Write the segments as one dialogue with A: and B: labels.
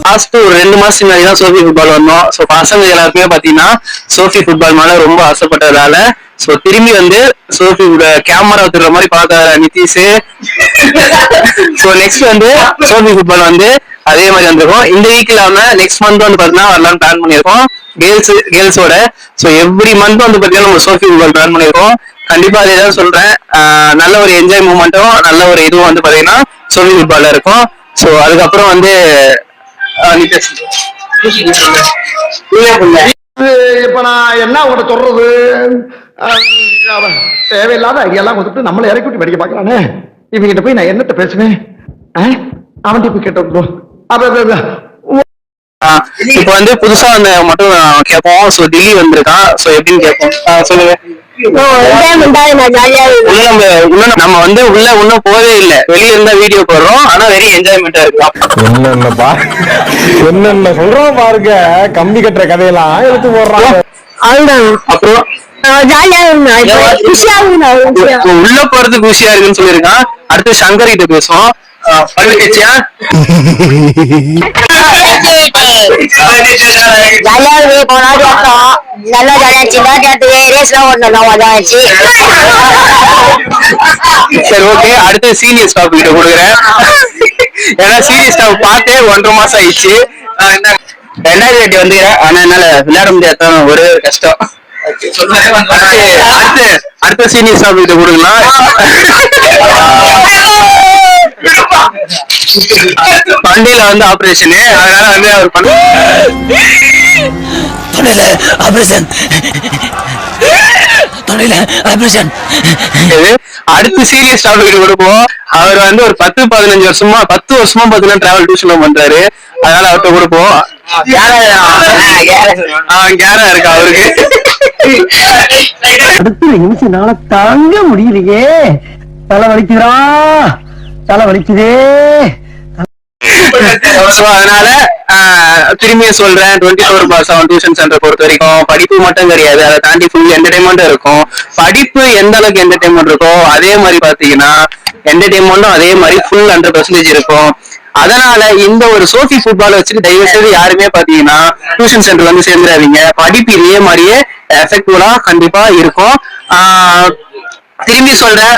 A: Last ஒரு 2 மாசத்துக்கு முன்னாடி தான் சோஃபி ஃபுட்பால் வந்தோம். ஸோ பசங்க எல்லாருக்குமே பாத்தீங்கன்னா சோஃபி ஃபுட்பால் மேல ரொம்ப ஆசைப்பட்டதால ஸோ திரும்பி வந்து சோஃபி கேமரா வச்சுற மாதிரி பார்க்க நிதிஷ். ஸோ நெக்ஸ்ட் வந்து சோஃபி ஃபுட்பால் வந்து அதே மாதிரி வந்திருக்கும். இந்த வீக் இல்லாம நெக்ஸ்ட் மந்த் வந்து பாத்தீங்கன்னா வரலாம்னு பிளான் பண்ணியிருக்கோம் கேர்ள்ஸோட. ஸோ எவ்ரி மந்த் வந்து பாத்தீங்கன்னா நம்ம சோஃபி ஃபுட்பால் பிளான் பண்ணியிருக்கோம். கண்டிப்பா அதே தான் சொல்றேன். நல்ல ஒரு என்ஜாய் மூமெண்ட்டும் நல்ல ஒரு இதுவும் வந்து பாத்தீங்கன்னா சோஃபி ஃபுட்பால்ல இருக்கும். ஸோ அதுக்கப்புறம் வந்து
B: இப்ப நான் என்ன உங்கள்கிட்ட சொல்றது, தேவையில்லாத ஐடியெல்லாம் கொடுத்துட்டு நம்மளை இறக்கி விட்டு படிக்க பாக்குறானே. இவங்கிட்ட போய் நான் என்னத்த பேசுவேன், அவன் போய் கேட்டோம்.
A: இப்ப வந்து புதுசா வந்து மட்டும் கேட்போம். ஸோ தில்லி வந்திருக்கான். ஸோ எப்படின்னு கேட்போம். சொல்லுங்க. நம்ம வந்து உள்ள இன்னும் போவே இல்லை, வெளியே இருந்தா வீடியோ போடுறோம். ஆனா வெரி என்ஜாய்மெண்டா இருக்கு.
B: என்னென்ன சொல்றோம் பாருங்க, கம்பி கட்டுற கதையெல்லாம் எடுத்து போடுறாங்க.
A: அப்புறம் உள்ள போறது குஷியா இருக்குன்னு சொல்லியிருக்கான். அடுத்து சங்கர் கிட்ட பேசுவோம். சரி ஓகே, அடுத்து சீனியர் ஸ்டாஃப் கிட்ட கொடுக்குறேன். ஏன்னா சீனியர் ஸ்டாஃப் பார்த்தே 1.5 மாசம் ஆயிடுச்சு. 2000 வந்து ஆனா என்னால விளையாட முடியாத ஒரு கஷ்டம். அடுத்த சீனியர் ஸ்டாஃப் கிட்ட கொடுக்கலாம். பண்டையில வந்து ஆபரேஷனு, அதனால வந்து அவர் அடுத்து சீரியஸ் ஸ்டாஃப் கிட்ட கொடுப்போம். அவர் வந்து ஒரு 10-15 வருஷமா 10 வருஷமா பாத்தீங்கன்னா டிராவல் டியூஷன் பண்றாரு. அதனால அவர்கிட்ட கொடுப்போம். கேரா இருக்கு அவருக்கு.
B: அடுத்த நிமிஷம்னால தாங்க முடியலையே, தலை வலிக்குதா, தலை வலிக்குதே.
A: அதனால திரும்பியும் சொல்றேன், 24/7 டியூஷன் சென்டர் பொறுத்த வரைக்கும் படிப்பு மட்டும் கிடையாது, அதை தாண்டி ஃபுல் என்டர்டைன்மெண்ட் இருக்கும். படிப்பு எந்த அளவுக்கு என்டர்டைன்மெண்ட் இருக்கோ அதே மாதிரி பாத்தீங்கன்னா என்டர்டைன்மெண்ட்டும் அதே மாதிரி ஃபுல் 100% இருக்கும். அதனால இந்த ஒரு சோஃபி ஃபுட்பால் வச்சுட்டு தயவு செய்து யாருமே பாத்தீங்கன்னா டியூஷன் சென்டர் வந்து சேர்ந்துடாதீங்க. படிப்பு இதே மாதிரியே எஃபெக்டிவா கண்டிப்பா இருக்கும். திரும்பி சொல்றேன்,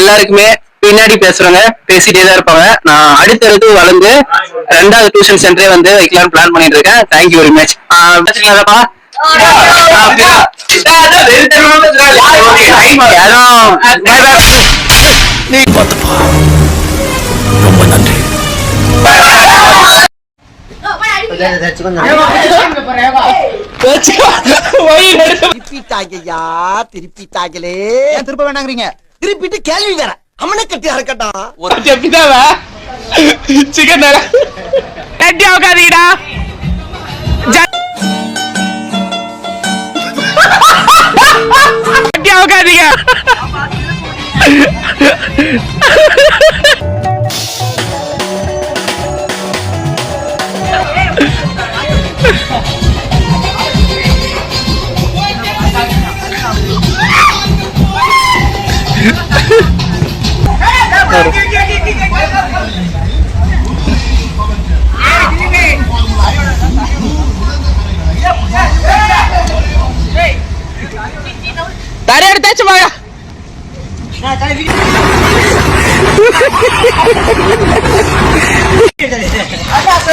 A: எல்லாருக்குமே பின்னாடி பேசுறவங்க பேசிட்டே தான் இருப்பாங்க. நான் அடுத்தடுத்து வளர்ந்து 2வது டியூஷன் சென்டரே வந்து வைக்கலாம்னு பிளான் பண்ணிட்டு இருக்கேன். Thank you very much.
C: ரொம்ப நன்றி.
B: திருப்பிட்டாங்களே, திருப்ப வேணாங்கிறீங்க. திருப்பிட்டு கேள்வி வேற அம்மனை கட்டி அறக்கட்டா
A: ஒரு சிக்கன் கட்டி உட்காதீங்கடா. கட்டி உட்காதீங்க. தரை எடுத்தாச்சு வாங்க.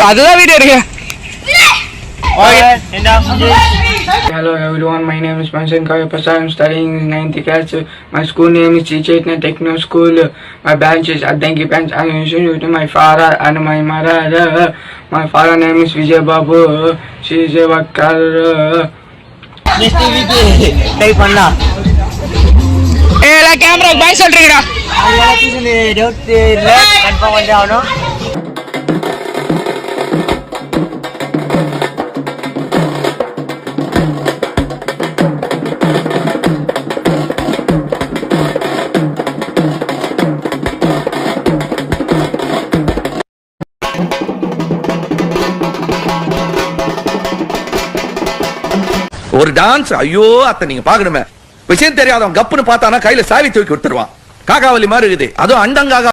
A: அதுதான் வீடியோ இருக்கு.
D: Hello everyone, my name is Mansan Kayapasa. I am studying in 9th class. My school name is Chaitanya Techno School. My branch is Addanki branch. I am listening to my father and my mother. My father name is Vijay Babu. She is a worker.
B: Next டிவிக்கு try பண்ணலாம்.
D: ஏல camera பாய் சொல்றீங்கடா.
B: Tuition doubt இல்ல, confirm பண்ணி ஆகணும்.
C: ஒரு dance, ஐயோ அத்தை நீங்க பாக்கணுமே. விஷயம் தெரியாதவன் கப்புன்னு பார்த்தானா கையில சாவி தூக்கி விட்டுருவான். காக்காவலி மாதிரி இருக்குது, அதுவும் அண்டங்காக.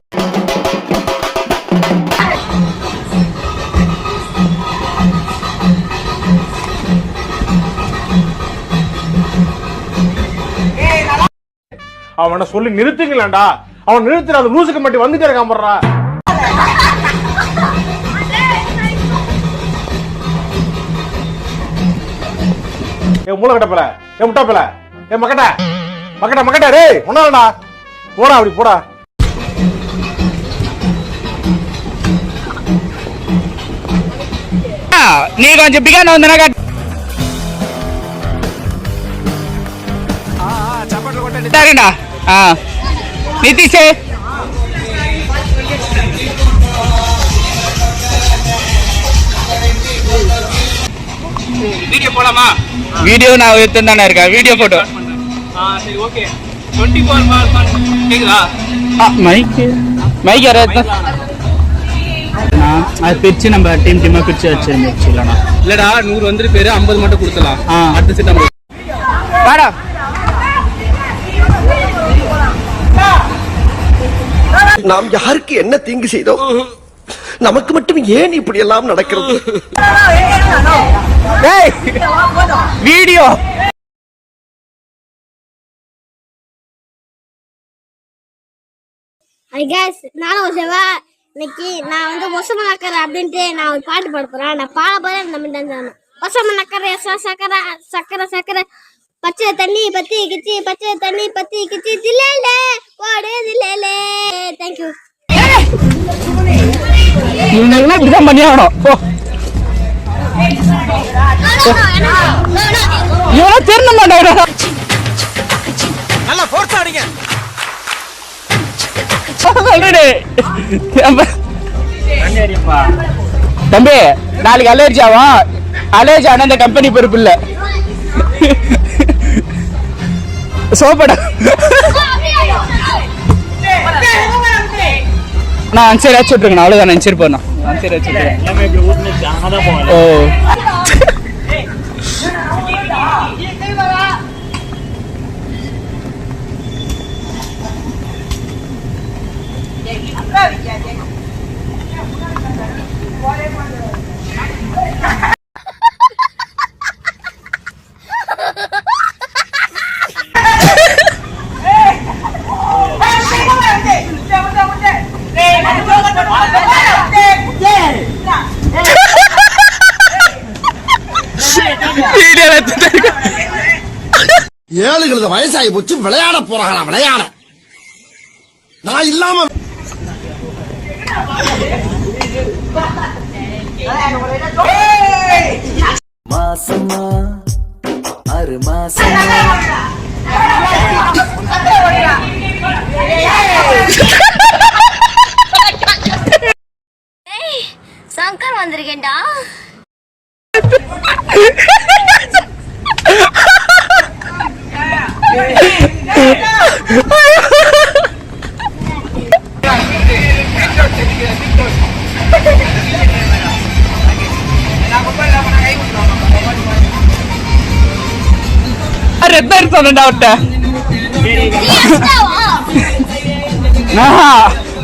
E: அவனை சொல்லி நிறுத்துங்களேன்டா. அவன் நிறுத்துற அந்த லூசுக்கு மட்டும் வந்துட்டே இருக்கான் போடுறா. ஏ மூளை கட்டப்பல, ஏ முட்டாப்பல, ஏ மக்கட்ட மக்கட்ட மக்கட்ட டேய் ஒன்னாடா போடா, அப்படி போடா.
D: நீ கொஞ்சம் பிகான வந்தனா சரிண்ணா. நிதிஷ் வீடியோ போலாமா? வீடியோ நான் எடுத்து தானே இருக்கேன். வீடியோ போட்டோ சரி ஓகே. 24 பார் கேக்குதா? மைக் யாராவது
F: அது பிரிச்சு நம்ம டீமா பிரிச்சு வச்சுருந்துச்சுலண்ணா.
A: இல்லடா 100 வந்துரு பேரு 50 மட்டும் கொடுத்தலாம். அடுத்த செட் நம்ம
D: வாடா.
B: நாம் யாருக்கு என்ன தீங்கு செய்தோம்? நமக்கு மட்டும் ஏன் இப்படி எல்லாம் நடக்கிறது?
D: வீடியோ
G: நானும் செவா இன்னைக்கு நான் வந்து மொசம நக்கரை அப்படின்ட்டு நான் ஒரு பாட்டு பாட போறேன். நான் பாட போறேன். நம்ம மொசம நக்கரை சக்கரை சக்கரை சக்கரை பச்சை தண்ணி பத்தி கிச்சி பச்சை தண்ணி பத்தி கிச்சி தில்லேல போடு தில்லேல. தேங்க்யூ.
D: இவங்க இப்படிதான் பண்ணி ஆகணும். இவனா தெரிய மாட்டாங்க.
C: நல்லா ஃபோர்ஸ் ஆடுங்க.
D: தம்பி நாளைக்கு அலர்ஜி ஆகும். அலர்ஜி ஆனா இந்த கம்பெனி பொறுப்பு இல்ல. சோப்படா நான் அன்சர் ஆச்சு விட்டுருக்கேன். அவ்வளவுதான் அன்சர் போனோம். அன்சர் ஆச்சு ஓ
B: ஏழுகளது வயசாகி போச்சு, விளையாட போறாங்களா? விளையாட நான் இல்லாம
H: மாசமா 6 மாசமா
G: சங்கர் வந்திருக்கேன்டா.
D: ரத்தம் சொன்னா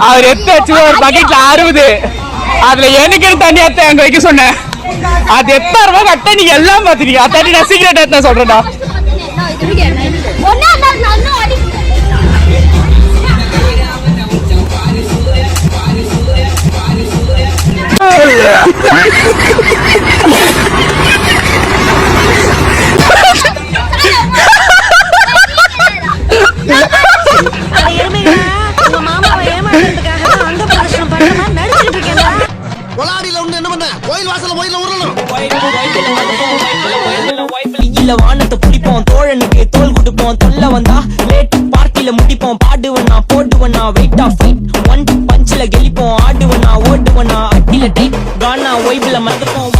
D: அவர் எத்தாச்சு ஒரு பக்கெட்ல 60. அதுல எனக்கு தண்ணி எத்த அங்க வைக்க சொன்னேன். அது 8,000 ரூபாய் கட்ட நீங்க எல்லாம் பாத்துட்டீங்க. அத்தாடி நான் சீக்கிரம் எத்த சொல்றேன்டா.
H: வானத்தை பிடிப்போம், தோழனுக்கு தோல் கொடுப்போம், தொல்ல வந்தா லேட் பார்ட்டில முடிப்போம், பாடுவனா போடுவனா வெயிட் ஆஃப் ஃபைட், ஒன் பஞ்சில கெலிப்போம், ஆடுவனா ஓடுவனா அட்டில டைட், கானா ஒய்பில மறந்துப்போம்.